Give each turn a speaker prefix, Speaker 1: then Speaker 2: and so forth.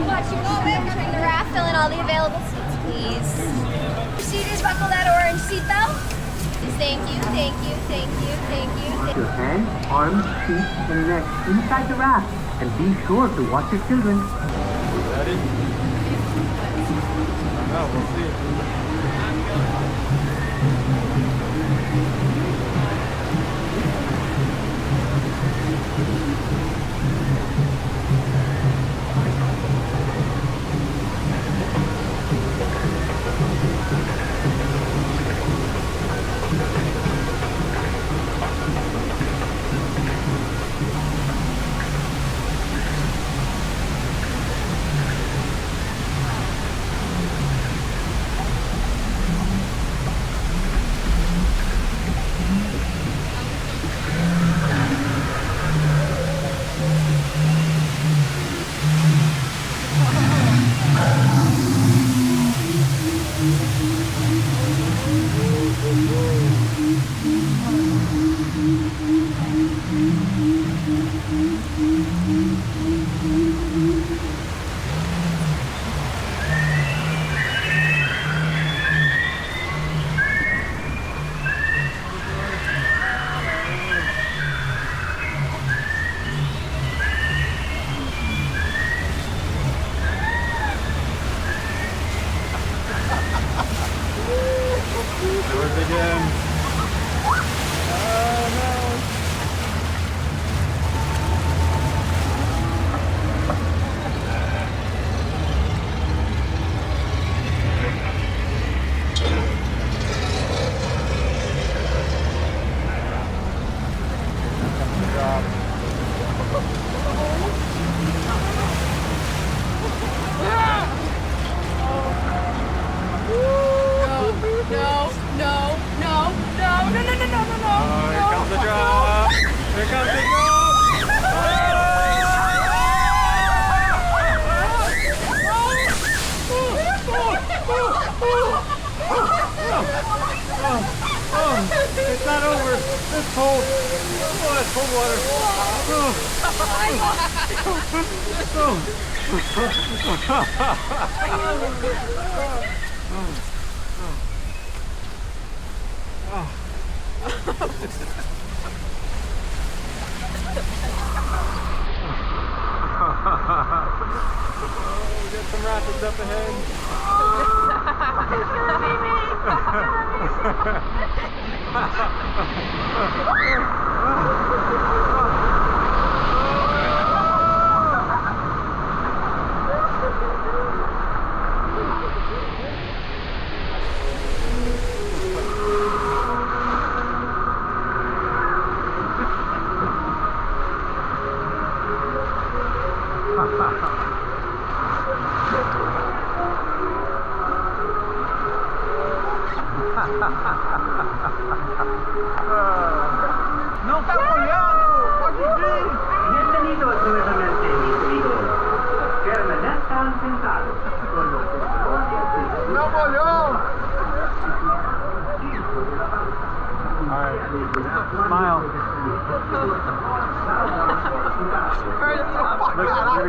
Speaker 1: Watch you go in, turn the raft, fill in all the available seats, please. Procedures, buckle that orange seatbelt. Thank you, thank you, thank you, thank you.
Speaker 2: Your hands, arms, feet, and neck inside the raft. And be sure to watch your children.
Speaker 3: Ready? I know, we'll see. It's not over. It's cold. Oh, that's cold water. We got some rapids up ahead.
Speaker 4: Não tá molhando! Pode vir!
Speaker 2: Bienvenidos nuevamente, mis amigos. Permanezcan sentados con los controles.
Speaker 4: Não molhou!
Speaker 3: Alright. Smile. Look,